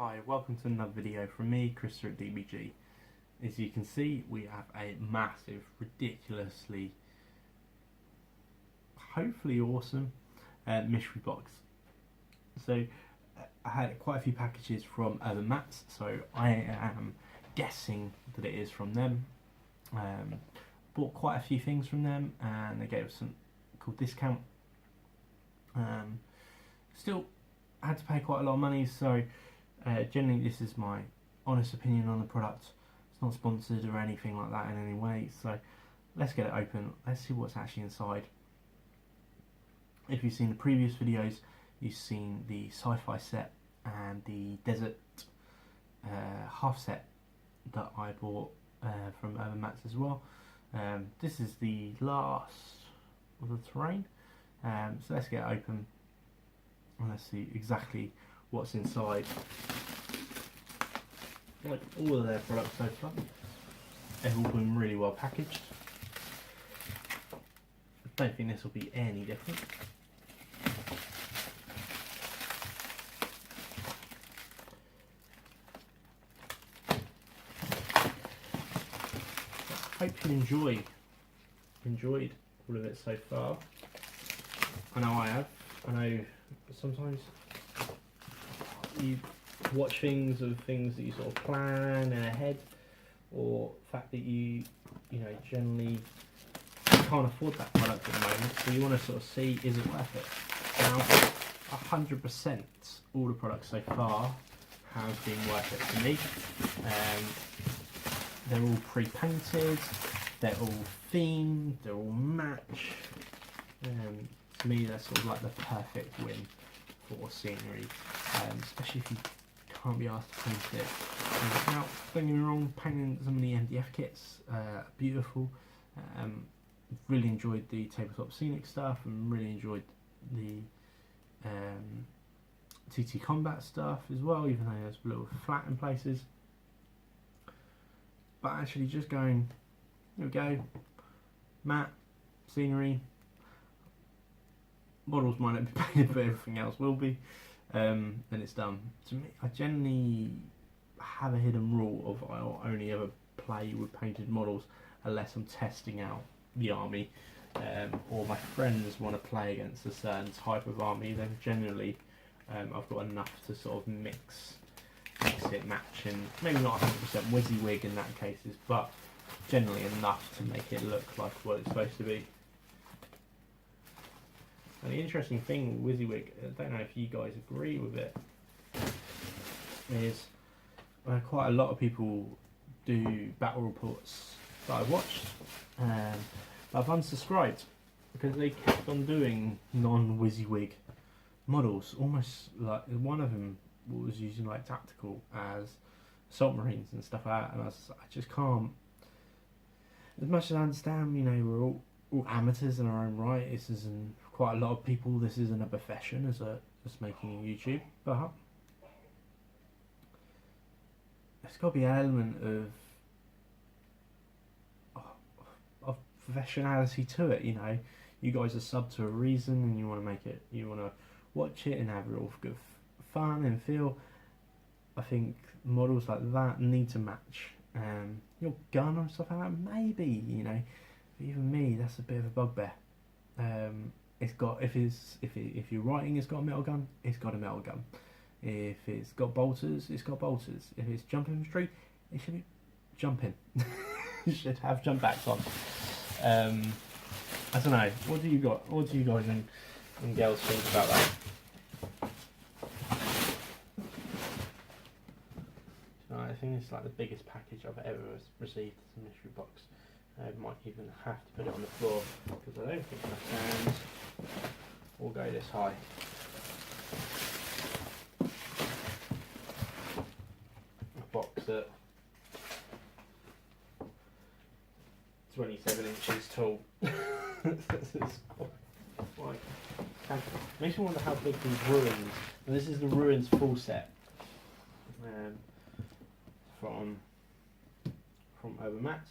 Hi, welcome to another video from me, Chris at DBG. As you can see, we have a massive, ridiculously, hopefully awesome mystery box. So I had quite a few packages from Matz, so I am guessing that it is from them. Bought quite a few things from them and they gave us some cool discount. Still had to pay quite a lot of money, so generally this is my honest opinion on the product. It's not sponsored or anything like that in any way, so let's get it open. Let's see what's actually inside. If you've seen the previous videos, you've seen the sci-fi set and the desert half set that I bought from Matz as well. This is the last of the terrain, so let's get it open and let's see exactly what's inside. Like all of their products so far, they've all been really well packaged. I don't think this will be any different. Hope you enjoyed all of it so far. I know I have. I know sometimes you watch things of things that you sort of plan ahead, or the fact that you generally can't afford that product at the moment, so you want to sort of see, is it worth it? Now 100% all the products so far have been worth it to me. They're all pre-painted, they're all themed, they're all match. To me that's sort of like the perfect win for scenery, especially if you can't be asked to paint it. Now, don't get me wrong, painting some of the MDF kits are beautiful. Really enjoyed the tabletop scenic stuff and really enjoyed the TT combat stuff as well, even though it's a little flat in places. But actually just going, here we go, matte, scenery, models might not be painted but everything else will be, then it's done. To me, I generally have a hidden rule of I'll only ever play with painted models unless I'm testing out the army, or my friends want to play against a certain type of army. Then generally I've got enough to sort of mix it, match, and maybe not 100% WYSIWYG in that cases, but generally enough to make it look like what it's supposed to be. And the interesting thing with WYSIWYG, I don't know if you guys agree with it, is quite a lot of people do battle reports that I've watched, but I've unsubscribed because they kept on doing non-WYSIWYG models. Almost like one of them was using like tactical as assault marines and stuff like that, and I just can't. As much as I understand, we're all amateurs in our own right. This isn't, quite a lot of people, this isn't a profession as making a YouTube, but there's got to be an element of professionality to it. You guys are subbed to a reason, and you want to make it, you want to watch it and have real good fun and feel. I think models like that need to match your gun or stuff like that. Maybe, but even me, that's a bit of a bugbear. It's got, if you're writing it's got a metal gun, it's got a metal gun. If it's got bolters, it's got bolters. If it's jumping from the street, it should be jumping. You should have jump backs on. I don't know. What do you guys and girls think about that? I think it's like the biggest package I've ever received as a mystery box. I might even have to put it on the floor because I don't think my hands will go this high. A box at 27 inches tall. Makes me wonder how big these ruins. And this is the ruins full set. From Matz.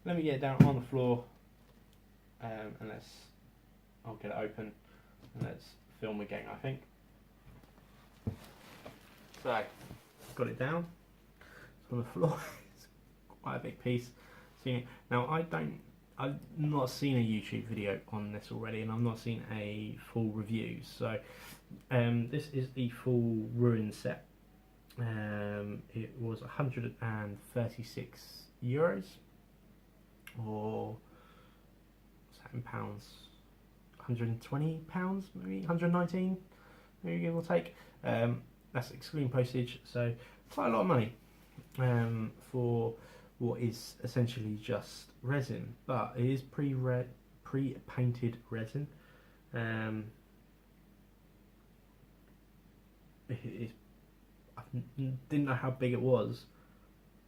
Let me get it down on the floor, and I'll get it open and let's film again, I think. So got it down. It's on the floor. It's quite a big piece. Now I've not seen a YouTube video on this already, and I've not seen a full review. So this is the full ruin set. It was 136 euros, or what's that in pounds? 120 pounds, maybe 119, maybe give or take. That's excluding postage, so quite a lot of money for what is essentially just resin, but it is pre-painted resin. I didn't know how big it was,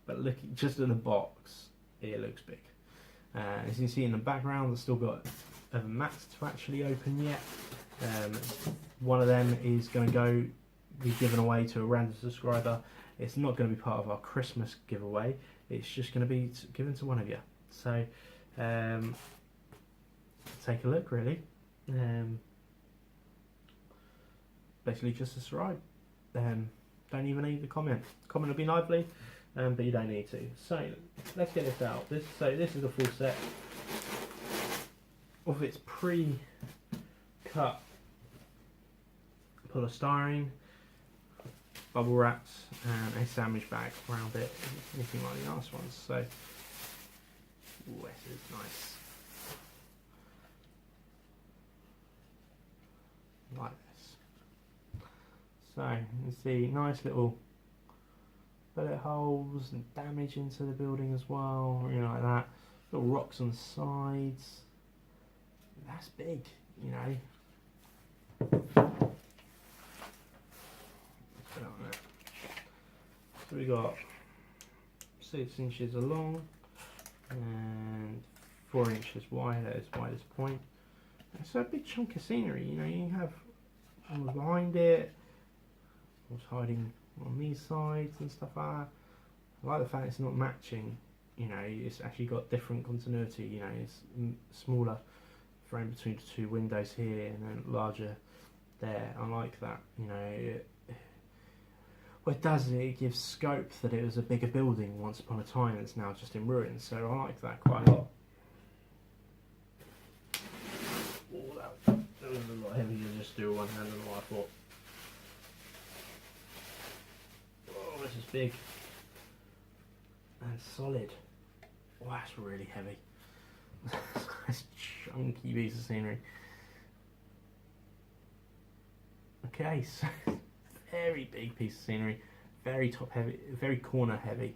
but looking just at the box, it looks big. As you can see in the background, I've still got Matz to actually open yet. One of them is going to be given away to a random subscriber. It's not going to be part of our Christmas giveaway. It's just going to be given to one of you. So take a look, really. Basically just subscribe. Don't even need to comment. Comment will be lively, but you don't need to. So let's get this out. This is a full set of its pre-cut polystyrene, bubble wraps, and a sandwich bag around it, anything like the last ones. So ooh, this is nice. Like this. So you can see nice little bullet holes and damage into the building as well, like that. Little rocks on the sides. That's big, So we got 6 inches along and 4 inches wide at its widest point. So a big chunk of scenery, you have what's behind it, what's hiding on these sides and stuff like that. I like the fact it's not matching, it's actually got different continuity, it's smaller frame between the 2 windows here and then larger there. I like that, what it does is it gives scope that it was a bigger building once upon a time. It's now just in ruins, so I like that quite a lot. Oh, that was a lot heavier to just do one hand than what I thought. Oh, this is big and solid. Oh, that's really heavy. That's a chunky piece of scenery. Okay, so very big piece of scenery, very top heavy, very corner heavy.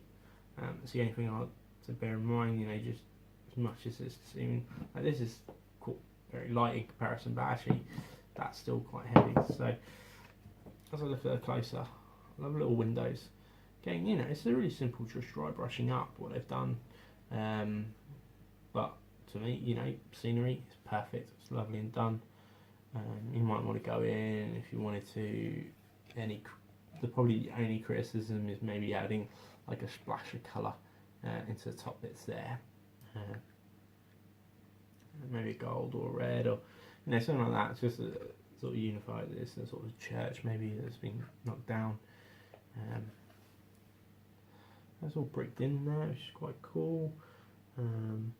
It's the only thing I like to bear in mind, just as much as it's seeming like this is very light in comparison, but actually that's still quite heavy. So as I look at it closer, I love little windows. Again, it's a really simple, just dry brushing up what they've done. But to me, scenery is perfect. It's lovely and done. You might want to go in if you wanted to. Probably the only criticism is maybe adding like a splash of colour into the top bits there. Maybe gold or red or something like that. It's just a sort of unify this, a sort of church maybe that's been knocked down. That's all bricked in there, which is quite cool. The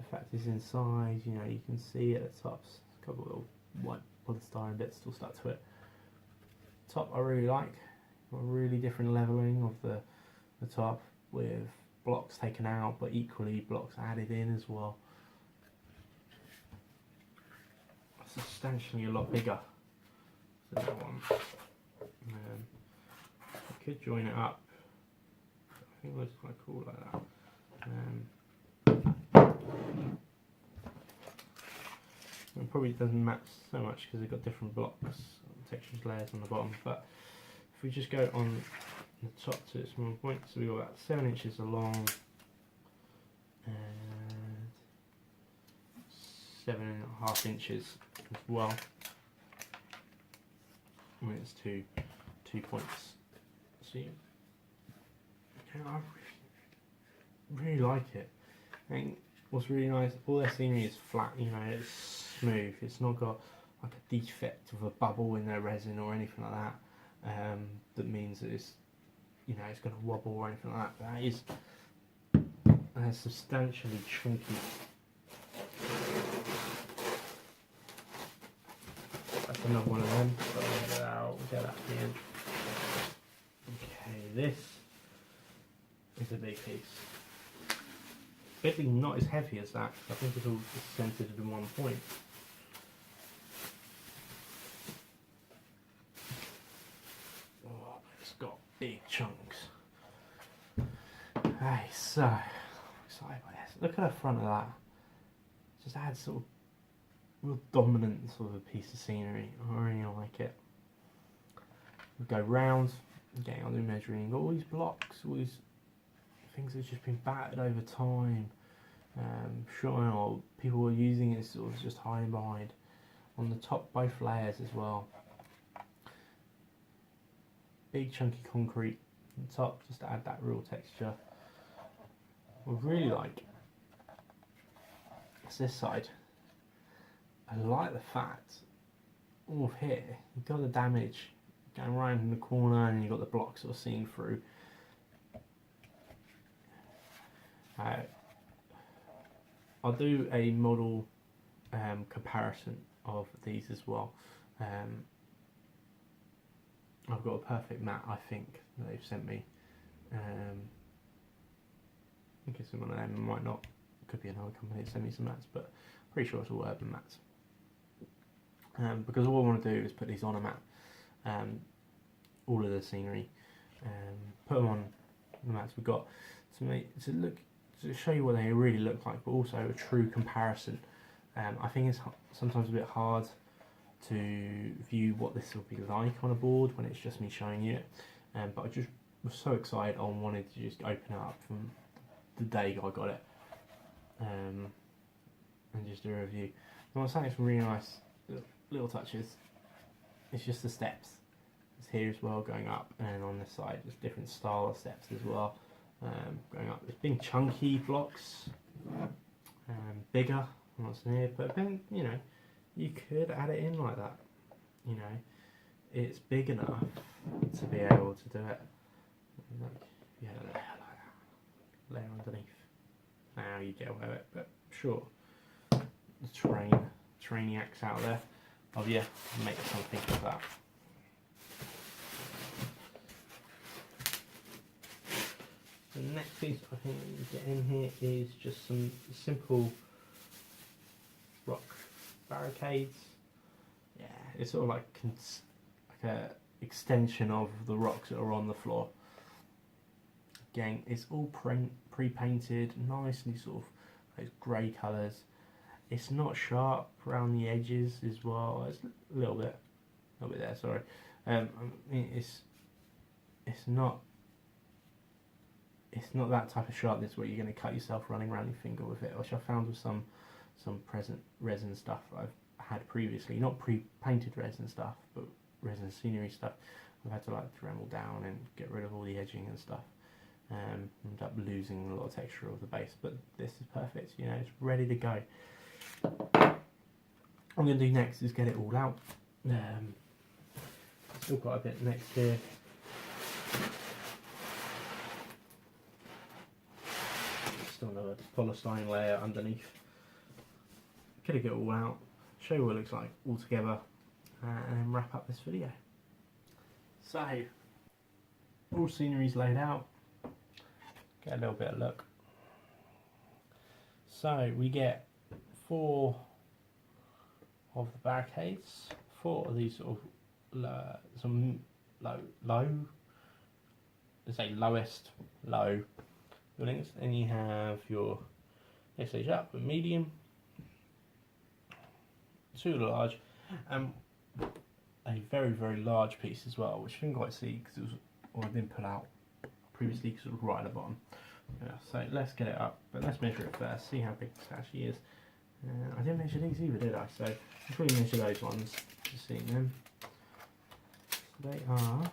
fact is inside, you can see at the tops a couple of little white polystyrene bits still stuck to it. Top I really like, got a really different levelling of the top with blocks taken out but equally blocks added in as well. Substantially a lot bigger than that one. I could join it up. I think it looks quite cool like that. It probably doesn't match so much because they've got different blocks, textures, layers on the bottom. But if we just go on the top to its small point, so we've got about 7 inches along and 7.5 inches as well. And it's two points. See, I really like it. I think what's really nice, all their scenery is flat, it's smooth. It's not got like a defect of a bubble in their resin or anything like that. that means that it's, you know, it's going to wobble or anything like that. That is substantially chunky. That's another one of them. So I'll get that out. We'll get that at the end. Okay, this is a big piece. Admittedly not as heavy as that. I think it's all just centered in one point. Oh, it's got big chunks. Okay, so excited by this. Look at the front of that. Just adds sort of real dominant sort of a piece of scenery. I really like it. We go round, getting on the measuring. Got all these blocks, all these things that's just been battered over time. Sure, or people were using it sort of just hiding behind. On the top, both layers as well. Big chunky concrete on the top, just to add that real texture. What I really like is this side. I like the fact, all of here, you've got the damage going right in the corner and you've got the blocks sort of seen through. I'll do a model comparison of these as well. I've got a perfect mat, I think, that they've sent me. I think it's one of them, it might not. It could be another company that sent me some mats, but I'm pretty sure it's all Urban mats. Because all I want to do is put these on a mat, all of the scenery, put them on the mats we've got to show you what they really look like, but also a true comparison. I think it's sometimes a bit hard to view what this will be like on a board when it's just me showing you it, but I just was so excited I wanted to just open it up from the day I got it, and just do a review. And what's something really nice little touches, it's just the steps. It's here as well going up, and on this side there's different style of steps as well. Going up, it's big chunky blocks, bigger than what's in here, but then, you know, you could add it in like that. You know, it's big enough to be able to do it. Like, yeah, like that. Layer underneath. Now you get away with it, but sure, the trainiacs out there, oh yeah, make something of that. The next piece I think we get in here is just some simple rock barricades. Yeah, it's sort of like a extension of the rocks that are on the floor. Again, it's all pre-painted, nicely sort of those grey colours. It's not sharp around the edges as well. It's a little bit there. Sorry. I mean, it's not that type of sharpness where you're going to cut yourself running around your finger with it, which I found with some present resin stuff I've had previously. Not pre-painted resin stuff, but resin scenery stuff. I've had to like Dremel down and get rid of all the edging and stuff. End up losing a lot of texture of the base, but this is perfect. You know, it's ready to go. What I'm going to do next is get it all out. Still got a bit next here. Still another polystyrene layer underneath. Gonna get it all out, show you what it looks like all together, and then wrap up this video. So, all scenery's laid out. Get a little bit of look. So we get 4 of the barricades, 4 of these sort of some low, let's say lowest low buildings, and you have your next stage up, a medium, 2 large, and a very large piece as well, which you didn't quite see because it was already been put out previously because it was right at the bottom. Yeah, so let's get it up, but let's measure it first, see how big this actually is. I didn't measure these either, did I? So I'll probably measure those ones to see them. So they are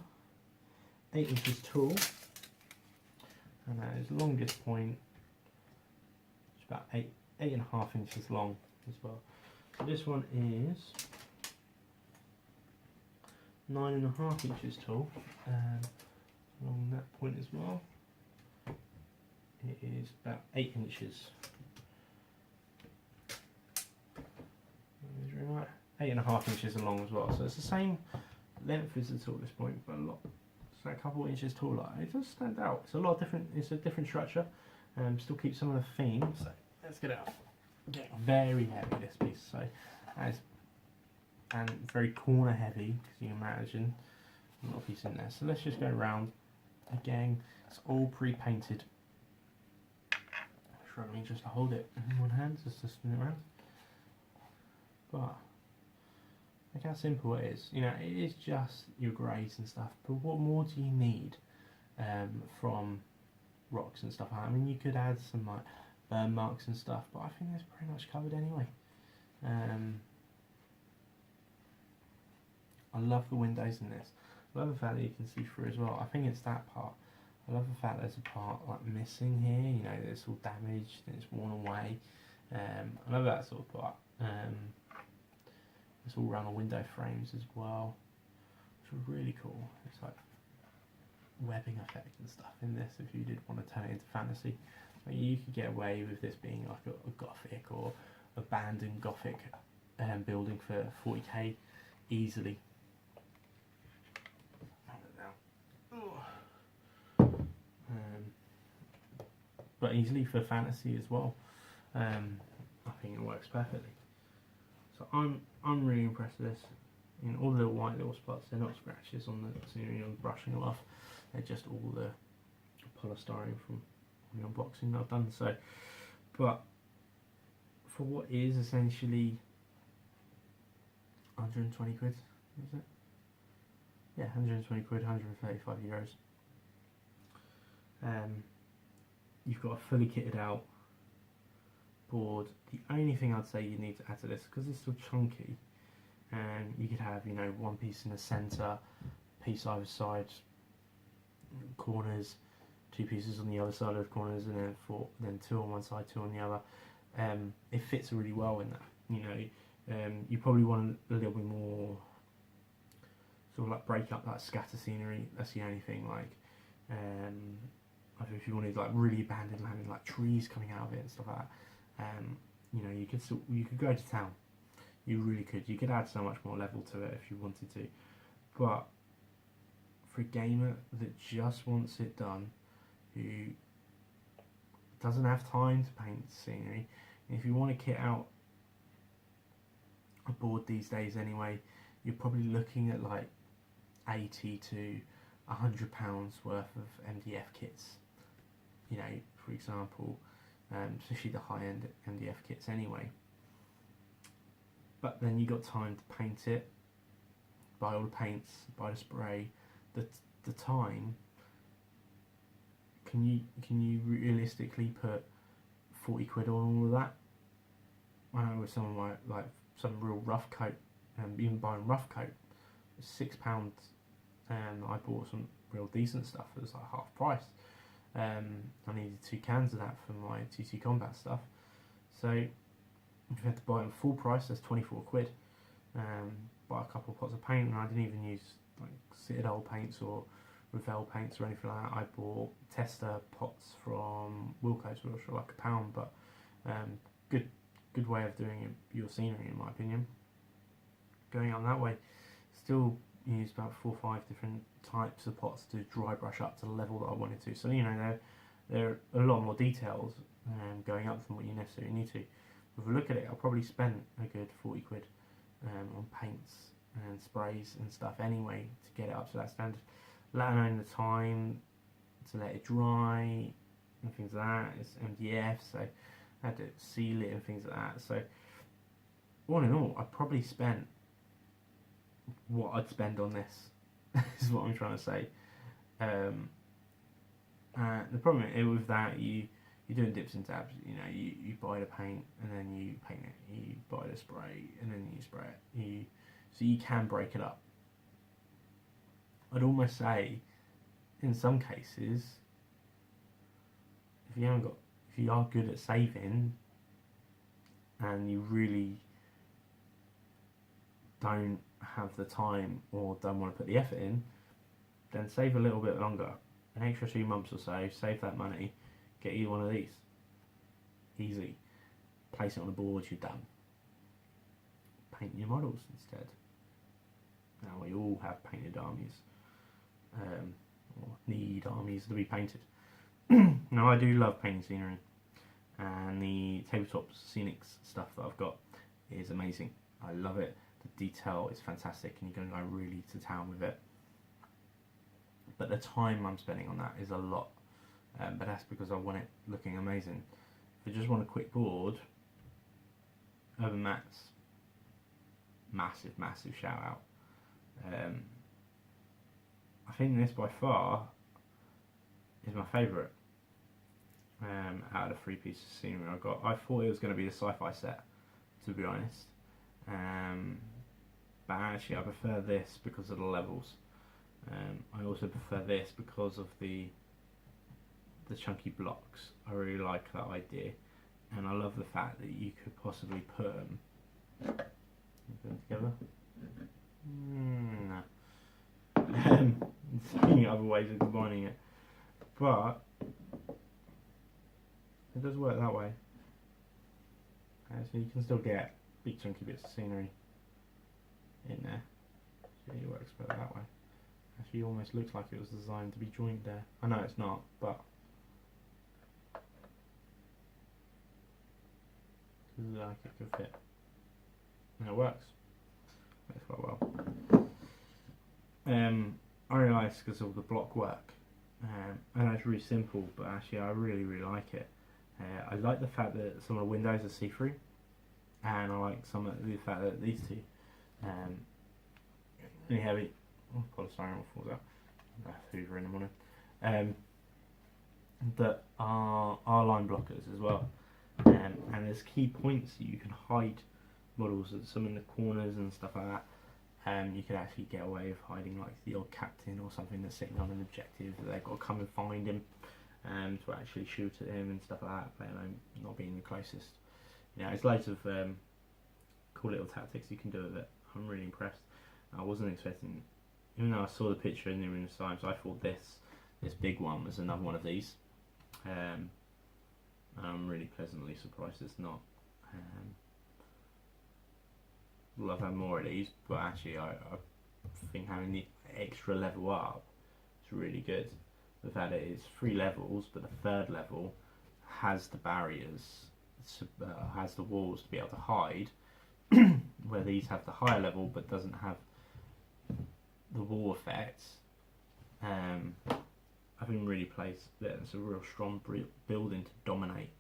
8 inches tall, and its longest point is about 8.5 inches long as well. So this one is 9.5 inches tall, along that point as well. It is about 8 inches. Right, 8.5 inches along as well. So it's the same length as the tallest point, but it's a couple of inches taller. It does stand out. It's a lot different. It's a different structure. Still keeps some of the themes. So let's get it out. Getting very heavy, this piece. So and very corner heavy, because you can imagine a lot of piece in there. So let's just go around again. It's all pre-painted. Struggling just to hold it in one hand, just to spin it around. But look how simple it is. You know, it is just your greys and stuff. But what more do you need from rocks and stuff? I mean, you could add some like burn marks and stuff, but I think that's pretty much covered anyway. I love the windows in this. I love the fact that you can see through as well. I think it's that part. I love the fact there's a part like missing here. You know, it's all damaged and it's worn away. I love that sort of part. It's all around the window frames as well, which is really cool. It's like webbing effect and stuff in this. If you did want to turn it into fantasy, like you could get away with this being like a gothic or abandoned gothic building for 40k easily. But easily for fantasy as well. I think it works perfectly. So I'm really impressed with this. You know, all the little white little spots, they're not scratches on the scenery or brushing them off. They're just all the polystyrene from the unboxing I've done. So, but for what is essentially 120 quid, is it? Yeah, 120 quid, 135 euros. You've got a fully kitted out board. The only thing I'd say you need to add to this, because it's still chunky, and you could have, you know, one piece in the centre, piece either side, corners, two pieces on the other side of the corners, and then two on one side, two on the other. It fits really well in that. You know, you probably want a little bit more sort of like break up that scatter scenery. That's the only thing. Like, if you wanted like really abandoned land, like trees coming out of it and stuff like that, you know, you could go to town. You really could. You could add so much more level to it if you wanted to. But for a gamer that just wants it done, who doesn't have time to paint scenery, if you want to kit out a board these days anyway, you're probably looking at like 80 to £100 worth of MDF kits. You know, for example, especially the high-end MDF kits anyway. But then you got time to paint it, buy all the paints, buy the spray, the time. Can you realistically put 40 quid on all of that? I know with some of my, like some real rough coat, even buying rough coat, £6. I bought some real decent stuff. It was like half price. I needed 2 cans of that for my TC Combat stuff. So if you had to buy it at full price, that's 24 quid. Buy a couple of pots of paint, and I didn't even use like Citadel paints or Revell paints or anything like that. I bought tester pots from Wilco's, which were like £1, but good way of doing your scenery in my opinion. Going on that way, still used about 4 or 5 different types of pots to dry brush up to the level that I wanted to. So you know, there are a lot more details going up than what you necessarily need to. With a look at it, I'll probably spend a good 40 quid on paints and sprays and stuff anyway to get it up to that standard. Let alone the time to let it dry and things like that. It's MDF, so I had to seal it and things like that. So all in all, I probably spent what I'd spend on this is what I'm trying to say. The problem with that, you're doing dips and dabs. You know, you buy the paint and then you paint it. You buy the spray and then you spray it. So you can break it up. I'd almost say, in some cases, if you are good at saving and you really don't have the time or don't want to put the effort in, then save a little bit longer, an extra 2 months or so, save that money, get you one of these. Easy. Place it on the board, you're done. Paint your models instead. Now we all have painted armies, or need armies to be painted. Now I do love painting scenery, and the tabletop scenics stuff that I've got is amazing. I love it. The detail is fantastic, and you're going to go really to town with it. But the time I'm spending on that is a lot, but that's because I want it looking amazing. If I just want a quick board, Urban Matz, massive shout out. I think this by far is my favourite out of the 3 pieces of scenery I got. I thought it was going to be the sci-fi set, to be honest, but actually I prefer this because of the levels. I also prefer this because of the chunky blocks. I really like that idea, and I love the fact that you could possibly put them together. No. Thinking other ways of combining it, but it does work that way. So you can still get big chunky bits of scenery in there. So it works better that way. Actually, it almost looks like it was designed to be joined there. I know it's not, but like it could fit, and it works. Works quite well. I realise because of the block work, and it's really simple, but actually I really like it. I like the fact that some of the windows are see-through, and I like some of the fact that these two really heavy. Oh, polystyrene falls out. Hoover in the morning. That are line blockers as well, and there's key points that you can hide models, that some in the corners and stuff like that. You could actually get away with hiding like the old captain or something that's sitting on an objective that they've got to come and find him to actually shoot at him and stuff like that, let alone not being the closest. You know, there's loads of cool little tactics you can do with it. I'm really impressed. I wasn't expecting, even though I saw the picture in the Arena of Times, I thought this big one was another one of these. I'm really pleasantly surprised it's not. Well, I've had more of these, but actually I think having the extra level up is really good. The fact that it's 3 levels, but the 3rd level has the barriers, has the walls to be able to hide, where these have the higher level but doesn't have the wall effects. I think really plays that it's a real strong building to dominate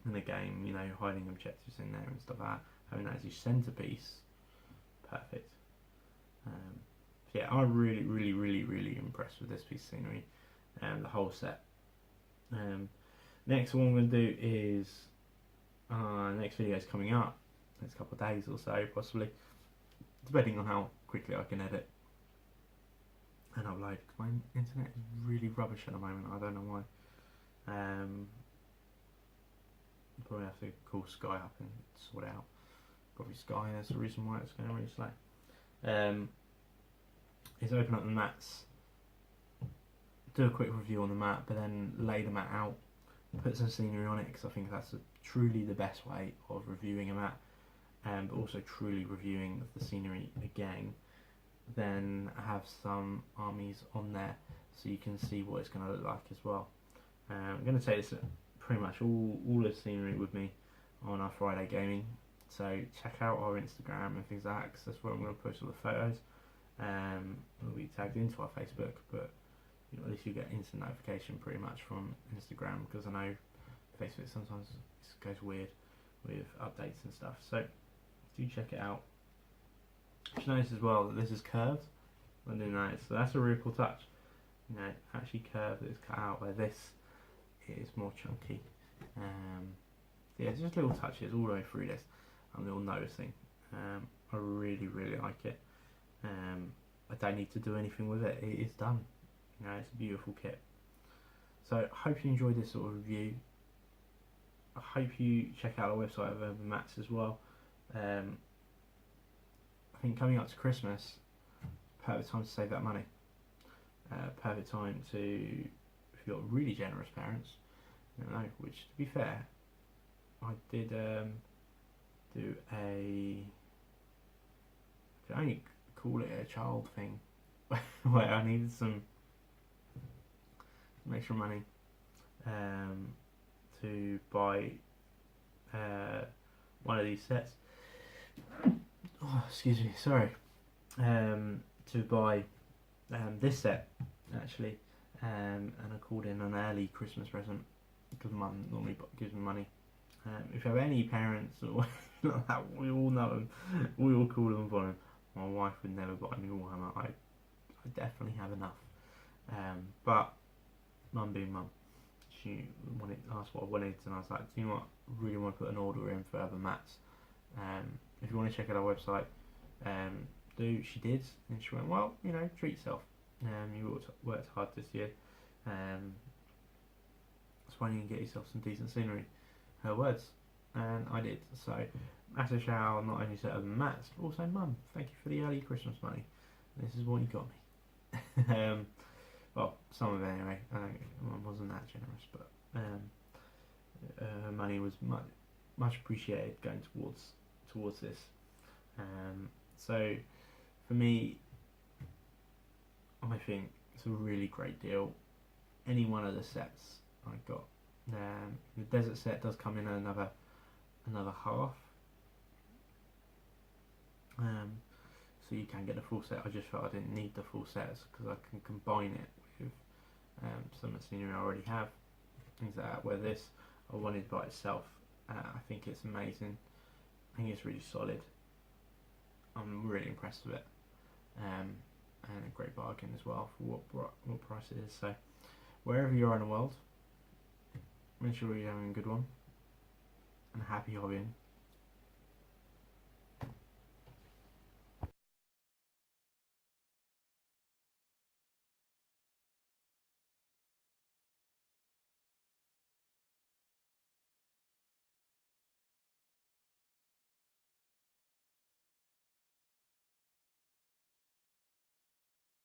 in the game, you know, hiding objectives in there and stuff like that, having that as your centerpiece, perfect. So yeah, I'm really impressed with this piece of scenery and the whole set. Next, what I'm going to do is next video is coming up next couple of days or so, possibly, depending on how quickly I can edit and upload, because my internet is really rubbish at the moment. I don't know why. Probably have to call Sky up and sort it out. Probably Sky, that's the reason why it's going really slow. Is open up the mats, do a quick review on the mat, but then lay the mat out, put some scenery on it, because I think that's truly the best way of reviewing a mat, but also truly reviewing the scenery again. Then have some armies on there so you can see what it's going to look like as well. I'm going to take this pretty much all the scenery with me on our Friday gaming, so check out our Instagram and things like that, because that's where I'm going to post all the photos. It'll be tagged into our Facebook, but you know, at least you get instant notification pretty much from Instagram, because I know Facebook sometimes goes weird with updates and stuff, so do check it out. You should notice as well that this is curved. I didn't know, so that's a really cool touch. You know, actually curved, it's cut out, where this is more chunky. Yeah, just little touches all the way through this I'm little noticing. I really like it. I don't need to do anything with it, it is done. You know, it's a beautiful kit. So I hope you enjoyed this sort of review. I hope you check out our website of Matz as well. I think coming up to Christmas, perfect time to save that money. Perfect time to, if you've got really generous parents, you know, which to be fair, I did do I could only call it a child thing, where I needed some extra money to buy one of these sets. Oh, excuse me, sorry. To buy this set actually, and I called in an early Christmas present because Mum normally gives me money. If you have any parents or like that, we all know them. We all call them for them. My wife would never buy me one. I definitely have enough. But Mum being Mum, she asked what I wanted, and I was like, do you know what? I really want to put an order in for Matz. If you want to check out our website, she did, and she went, well, you know, treat yourself. You worked hard this year. So why don't you get yourself some decent scenery? Her words, and I did. So massive shout out not only to Matz, but also Mum. Thank you for the early Christmas money. This is what you got me. Well, some of it anyway. I wasn't that generous, but her money was much appreciated going towards this. So for me, I think it's a really great deal. Any one of the sets I got. The desert set does come in another half. So you can get the full set. I just felt I didn't need the full sets because I can combine it with some of the scenery I already have. Things like that. Where this I wanted by itself. I think it's amazing. I think it's really solid. I'm really impressed with it. And a great bargain as well for what price it is. So wherever you are in the world, make sure you're having a good one and happy hobbying.